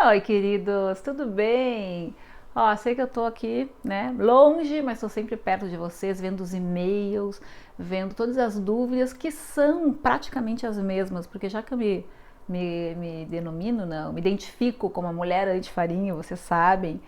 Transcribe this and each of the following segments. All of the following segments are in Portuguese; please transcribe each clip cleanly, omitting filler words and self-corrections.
Oi, queridos, tudo bem? Ó, sei que eu tô aqui, né, longe, mas tô sempre perto de vocês, vendo os e-mails, vendo todas as dúvidas que são praticamente as mesmas, porque já que eu me denomino, não, me identifico como a mulher anti-farinha, vocês sabem,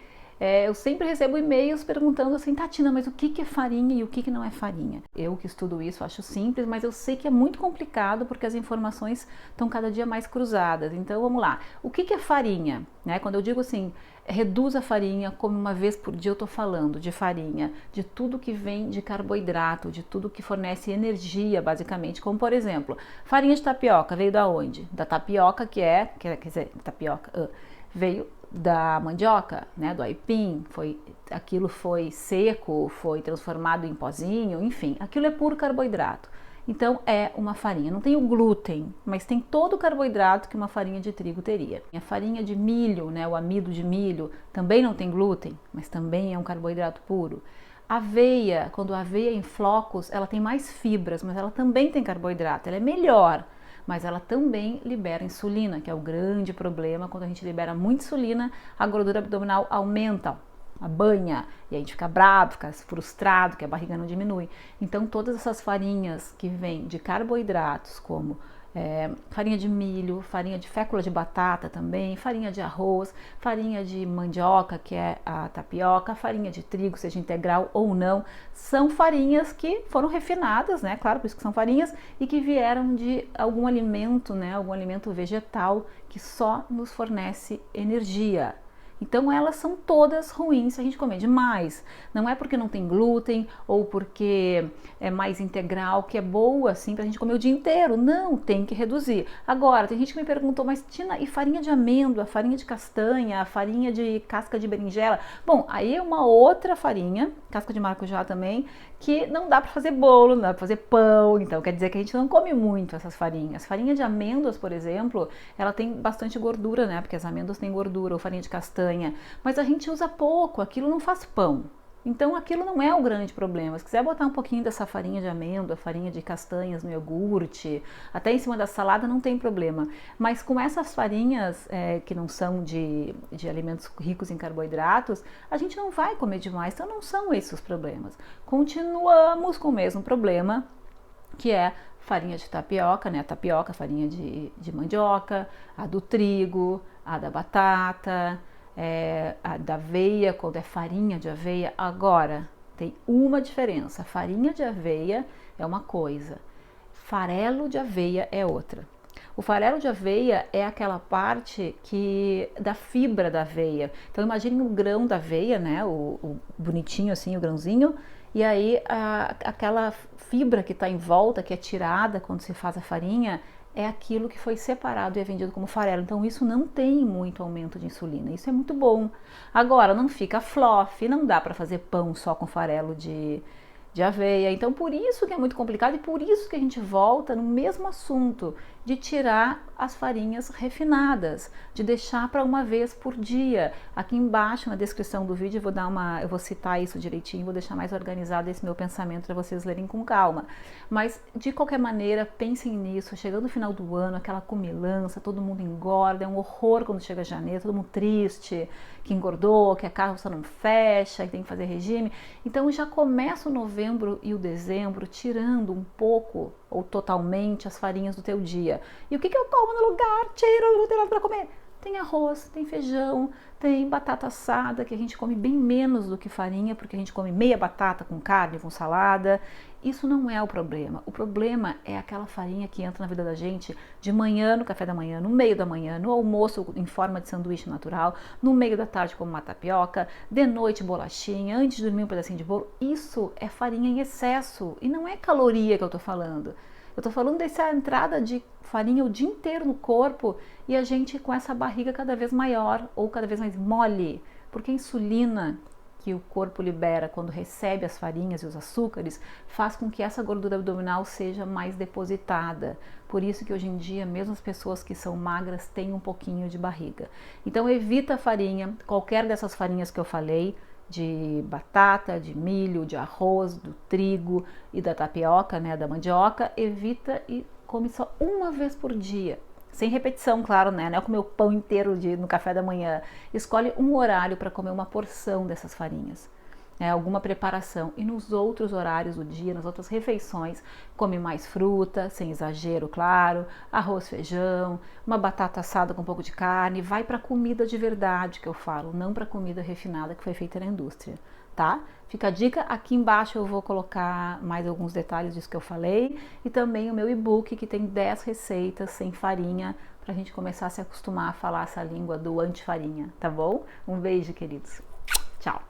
eu sempre recebo e-mails perguntando assim, Tatina, mas o que que é farinha e o que que não é farinha? Eu que estudo isso acho simples, mas eu sei que é muito complicado porque as informações estão cada dia mais cruzadas. Então vamos lá. O que que é farinha? Né? Quando eu digo assim, reduz a farinha, come uma vez por dia, eu estou falando de farinha, de tudo que vem de carboidrato, de tudo que fornece energia, basicamente. Como por exemplo, farinha de tapioca veio da onde? Da tapioca quer dizer, tapioca veio da mandioca, né, do aipim, aquilo foi seco, foi transformado em pozinho, enfim, aquilo é puro carboidrato. Então é uma farinha, não tem o glúten, mas tem todo o carboidrato que uma farinha de trigo teria. A farinha de milho, né, o amido de milho, também não tem glúten, mas também é um carboidrato puro. Aveia, quando a aveia é em flocos, ela tem mais fibras, mas ela também tem carboidrato, ela é melhor, mas ela também libera insulina, que é o grande problema. Quando a gente libera muita insulina, a gordura abdominal aumenta, a banha, e a gente fica bravo, fica frustrado, que a barriga não diminui. Então todas essas farinhas que vêm de carboidratos, como farinha de milho, farinha de fécula de batata também, farinha de arroz, farinha de mandioca, que é a tapioca, farinha de trigo, seja integral ou não, são farinhas que foram refinadas, né? Claro, por isso que são farinhas, e que vieram de algum alimento, né? Algum alimento vegetal que só nos fornece energia. Então elas são todas ruins se a gente comer demais. Não é porque não tem glúten ou porque é mais integral que é boa assim pra gente comer o dia inteiro. Não, tem que reduzir. Agora, tem gente que me perguntou, mas Tina, e farinha de amêndoa, farinha de castanha, farinha de casca de berinjela? Bom, aí é uma outra farinha, casca de maracujá também, que não dá para fazer bolo, não dá para fazer pão, então quer dizer que a gente não come muito essas farinhas. Farinha de amêndoas, por exemplo, ela tem bastante gordura, né? Porque as amêndoas têm gordura, ou farinha de castanha, mas a gente usa pouco, aquilo não faz pão. Então aquilo não é o grande problema. Se quiser botar um pouquinho dessa farinha de amêndoa, farinha de castanhas no iogurte, até em cima da salada não tem problema. Mas com essas farinhas que não são de alimentos ricos em carboidratos, a gente não vai comer demais, então não são esses os problemas. Continuamos com o mesmo problema, que é farinha de tapioca, né? A tapioca, farinha de mandioca, a do trigo, a da batata, a da aveia, quando é farinha de aveia. Agora, tem uma diferença: farinha de aveia é uma coisa, farelo de aveia é outra. O farelo de aveia é aquela parte que da fibra da aveia. Então imagine o grão da aveia, né? O bonitinho assim, o grãozinho, e aí aquela fibra que está em volta, que é tirada quando se faz a farinha, é aquilo que foi separado e é vendido como farelo. Então isso não tem muito aumento de insulina. Isso é muito bom. Agora não fica fluff, não dá para fazer pão só com farelo de aveia. Então por isso que é muito complicado e por isso que a gente volta no mesmo assunto de tirar as farinhas refinadas, de deixar para uma vez por dia. Aqui embaixo na descrição do vídeo eu vou citar isso direitinho, vou deixar mais organizado esse meu pensamento para vocês lerem com calma. Mas de qualquer maneira, pensem nisso, chegando no final do ano, aquela comilança, todo mundo engorda, é um horror quando chega janeiro, todo mundo triste, que engordou, que a carroça não fecha, que tem que fazer regime. Então já começa o novembro e o dezembro tirando um pouco ou totalmente as farinhas do teu dia. E o que eu como no lugar? Tira, não tem nada para comer. Tem arroz, tem feijão, tem batata assada, que a gente come bem menos do que farinha, porque a gente come meia batata com carne, com salada. Isso não é o problema. O problema é aquela farinha que entra na vida da gente de manhã, no café da manhã, no meio da manhã, no almoço em forma de sanduíche natural, no meio da tarde como uma tapioca, de noite bolachinha, antes de dormir um pedacinho de bolo. Isso é farinha em excesso e não é caloria que eu tô falando. Eu tô falando dessa entrada de farinha o dia inteiro no corpo e a gente com essa barriga cada vez maior ou cada vez mais mole, porque a insulina que o corpo libera quando recebe as farinhas e os açúcares faz com que essa gordura abdominal seja mais depositada. Por isso que hoje em dia mesmo as pessoas que são magras têm um pouquinho de barriga. Então evita a farinha, qualquer dessas farinhas que eu falei, de batata, de milho, de arroz, do trigo e da tapioca, né, da mandioca, evita e come só uma vez por dia. Sem repetição, claro, né? Não é comer o pão inteiro no café da manhã. Escolhe um horário para comer uma porção dessas farinhas. Alguma preparação, e nos outros horários do dia, nas outras refeições, come mais fruta, sem exagero, claro, arroz, feijão, uma batata assada com um pouco de carne, vai para comida de verdade que eu falo, não para comida refinada que foi feita na indústria, tá? Fica a dica, aqui embaixo eu vou colocar mais alguns detalhes disso que eu falei, e também o meu e-book que tem 10 receitas sem farinha, pra gente começar a se acostumar a falar essa língua do anti-farinha, tá bom? Um beijo, queridos. Tchau!